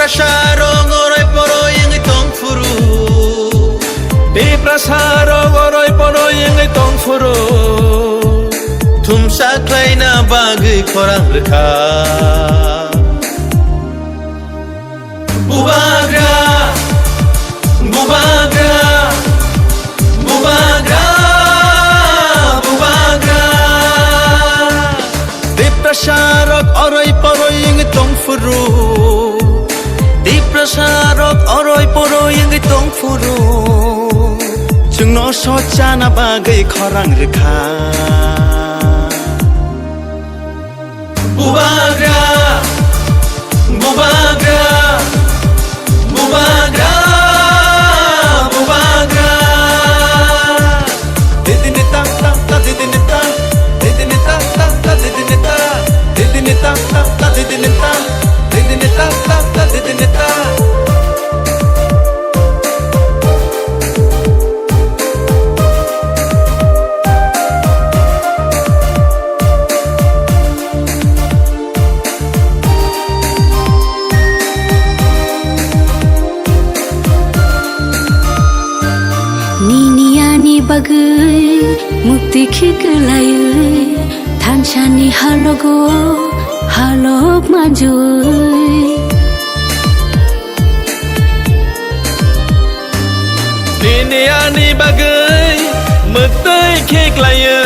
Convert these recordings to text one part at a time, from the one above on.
prasarong oray poroy ang itong furu Di prasarong oray poroy ang itong furu Tumsaklay na bagay korang rekha Bubagra Bubagra Bubagra Bubagra Di prasarong oray poroy ang itong furu Di prasarong oray poroy ang itong furu Jungno socha na bagay korang rekha Bubagra Bubagra Bubagra Bubagra Didinita ta ta didinita Didinita ta ta didinita Didinita ta ta didinita Didinita ta ta didinita bagai mukti khiglaye thanchani halogo halok majui Niniani bagai mukti khiglaye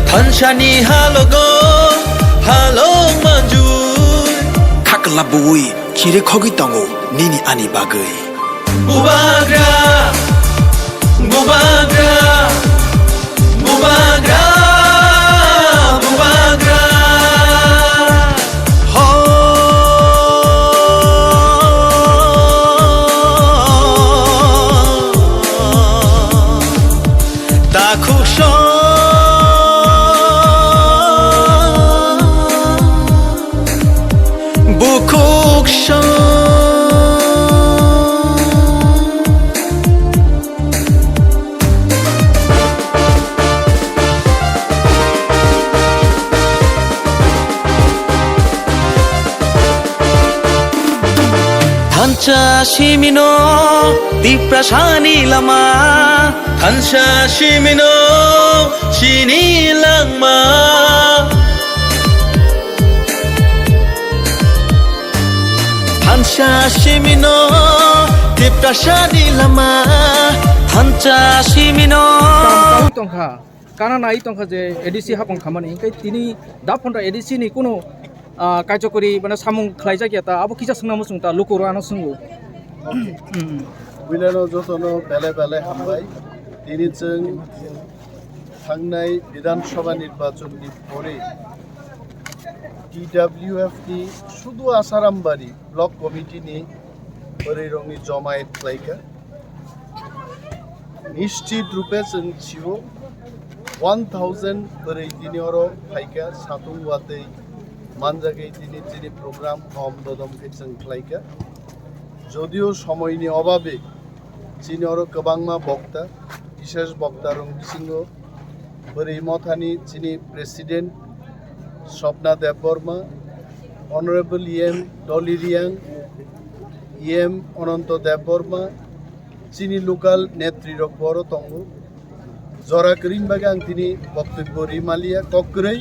thanchani halogo halok majui Kaklabui chire khogi tango nini ani bagai Bubagra Bubagra Bubagra Bubagra Ho Takusho Bukuksho Thancha shimino di prasani lama Thancha shimino shini langma Thancha shimino di prasani lama Thancha shimino tongkha kana nai tongkha je edisi hapong khamani kai tini daphonra edisi ni kono কার্যকরী মানে সামুং খাইজা গিয়া তা আবো কিসা সুংনা মুসুং তা লুকুর আনো সুঙ্গু বিনানো যতনো বেলে বেলে হামবাই তিনি जों थांनाय বিধানসভা নির্বাচনनि পরে টিডব্লিউএফনি শুধু আসারামবাড়ি ব্লক কমিটিনি ওরैरंनि জমায়েত খাইকা নিশ্চিত রূপে जों ছিও 1000 ওरै দিনিওর ফাইকা সাতুং ওয়াতে মানজাগে তিনি প্রোগ্রাম কম দদমকে जों খাইকা যদিও সময়নি অভাবে চিনি আরো গোबांमा বক্তা বিশেষ বক্তা রং সিংহ বरै মথানি চিনি president Swapna Debbarma honourable EM ডলিরিয়াং ইএম অনন্ত দেববর্মা চিনি লোকাল নেতৃত্ব বড় তঙ্গ জরা করিমবাগে আং তিনি বক্তব্য রিমালিয়া ককরৈ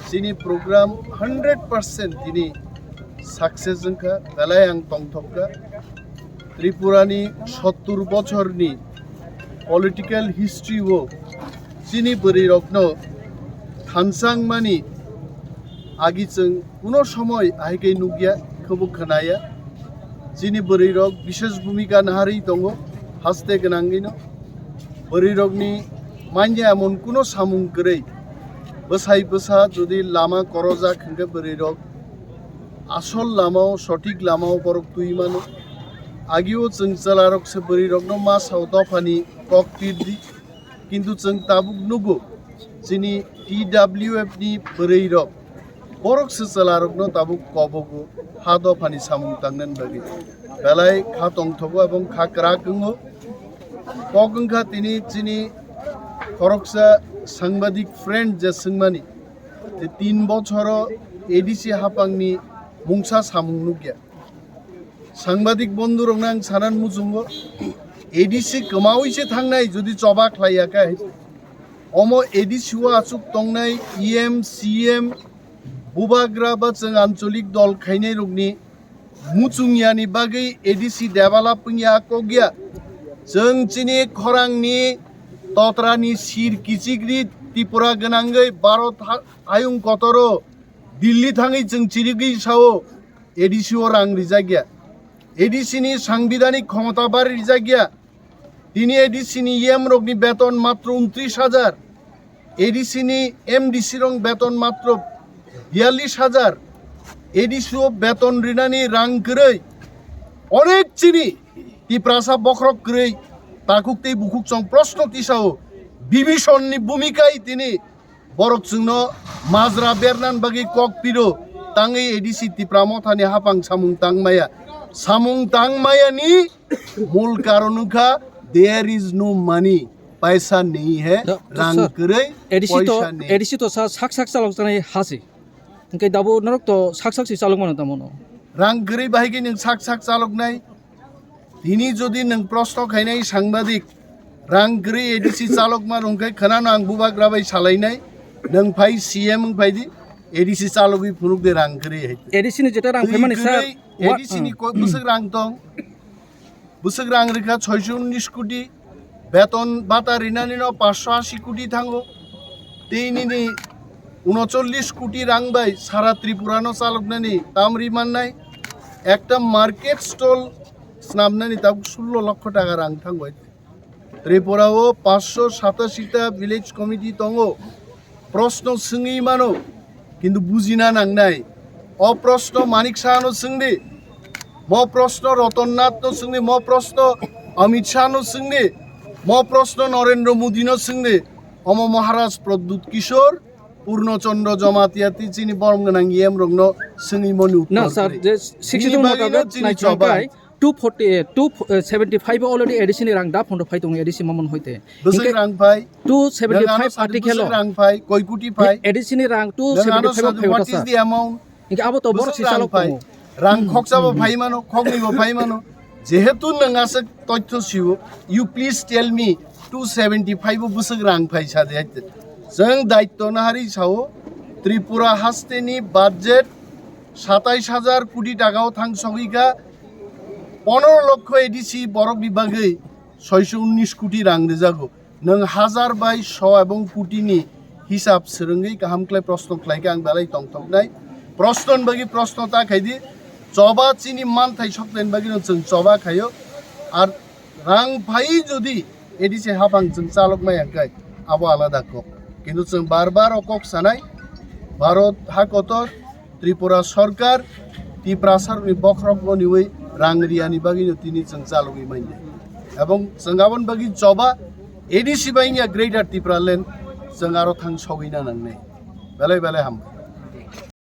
চিনি প্রোগ্রাম 100% তিনি সাকসেস জংকা বেলায় আং তংথকা ত্রিপুরানি 70 বছরনি পলিটিক্যাল হিস্ট্রি ও চিনি বरै রত্ন থানসাংমানি আগি जों কোনো সময় আইগে নুগিয়া খবু খনায়া চিনি বरै রক বিশেষ ভূমিকা নাহারি দङ হাসতে গনাঙ্গিনো বरै রকনি মাইয়া এমন কোনো সামুং গरै বসাই বসা যদি লামা করজা খঙ্গে বरै রক আসল লামাও সঠিক লামাও বরক তুই মানো আগিও जों চালারক সে বरै রকনো মাসাও দফানি কক টিরদি কিন্তু जों তাবুক নুগো চিনি টিডব্লিউএফ नि বरै রক বরক সে চালারকনো তাবুক কবগো হা দফানি সামুং তাংনেন বাগি বেলায় খা তংথগো এবং খা ক্রাকঙ্গো কগংখা তিনি চিনি খরকসা সাংবাদিক ফ্রেন্ড যে সংমানি 3 বছর এডিসি হাপাংনি মুংসা সামুং নুগিয়া সাংবাদিক বন্ধু রং সানান মুচুঙ্গ এডিসি কমাওইছে থাংনাই যদি চবা খ্লাইয়াকাই অম এডিসিও আচুক তংনাই ইএম সিএম বুবাগ্রা বা जों আঞ্চলিক দল খাইনাই রগনি মুচুংয়ানি বাগै এডিসি ডেভেলপিং या कगिया जों चिनि खरांनि तत्रानि सिर किचिग्रि त्रिपुरा गोनाङै भारत आयुं कतरो दिल्ली थाङै जों चिरिगै सावो एडिसिओ रां रिजागिया एडिसिनि साংবিধানিক ক্ষমতা বাড়ি রিজাगिया তিনি এডিসিনি ইএম রগনি বেতন মাত্র ২৯,০০০ এডিসিনি এমডিসি রং বেতন মাত্র ৪২,০০০ এডিসিও বেতন রিনানি রাং গरै অনেক চিনি তি প্রাসা বখরক গरै তাকুকতে বুকুক সং প্রশ্ন তিসাও বিভীষণনি ভূমিকায় তিনি বরক जोंनो মাজরা বেরনান বাগি কক পিরো তাঙ্গै এডিসি তি প্রামথানি হাপাং সামুং তাংমায়ানি মূল কারণুখা देयर इज नो मनी पैसा नहीं है रां गरै एडिसी तो sak salok tanai hasi ingkai dabu norok to sak si salok mano tamono रां गरै बाहायगे नों sak चालक नाय दिनी जदि नों प्रश्न खायनाय सांबादिक रां गरै एडिसि चालक मा रंखाय खोनानो आं बुबाग्राबाय सालायनाय नों फाय सीएम फायदि एडिसि चालकि फुनुक दे रां गरै एडिसि नि जेटा रां फायमानि सर एडिसि नि बुसक रां दं बुसक रां रेखा 619 कोटी বেতন ভাতা রিনানিনো 580 কোটি থাঙ্গো তেইনিনি 39 কোটি রাং বাই সারা ত্রিপুরানো চালকনানি তামরি মাননাই একটা মার্কেট স্টল স্নামনানি তাও 16 লক্ষ টাকা রাং থাঙ্গো ত্রিপুরাও 587টা ভিলেজ কমিটি তঙ্গো প্রশ্ন সোঙি মানো কিন্তু বুঝিনা নাংনাই অপ্রশ্ন মানিক সাহানো সোংনি ম প্রশ্ন রতননাথ সোংনি ম প্রশ্ন অমিত শাহনো সোংনি म प्रश्न नरेंद्र मोदी सिंह अम महाराज प्रद्युत किशोर पूर्णचंद्र जमातियाती चिनी बरमगनां येम रंगनो सिंगी मनु ना सर जे 62 मुताबिक नाइचंकाय 275 already एडिसन रां दा फन्द फाइ दं एडिसन मामन होइते बसै रां फाइ 275 आर्टिकल रां फाइ कय कोटी फाइ एडिसन रां 275 फाइ व्हाट इज द अमाउंट इनके आबो तो बर सिसालो रां खक्साबो फाइ मानो खगनिबो फाइ मानो जेहेतु नोंगासो तथ्य सिउ यू प्लीज टेल मी 275 बुसक रां फाइ सादे जों दायित्व नाहारि सावो त्रिपुरा हास्टेनि बाजेट 27000 कोटी टाकाव थांसगैगा 15 लक्ष एडिसि बरक बिभागै 619 कोटी रां रेजागो नों 1000 बाय 100 एबं कोटिनि हिसाब सोरंगै गाहामख्लाय प्रश्न ख्लायगा आं बालाय तंतंनाय प्रश्नन बागि प्रश्नता खायदि चबा चिनी मान थाइ सकलेन बागिनो जों चबा खायो आर रां फाइ जदि एडिसि हाबां जों चालक मायाखाय आबो आलादा कक किन्तु जों बार अकक सानाय भारत हाकतर त्रिपुरा सरकार ति प्रासारनि बख्रबनिवै रां रियानि बागिनो तिनि जों चालकै माइने एबं जों गाबोन बागि चबा एडिसि बाइनिया ग्रेटर त्रिपुरा लेन्ड जों आरो थां सगैना नांनाय बेलाय हाम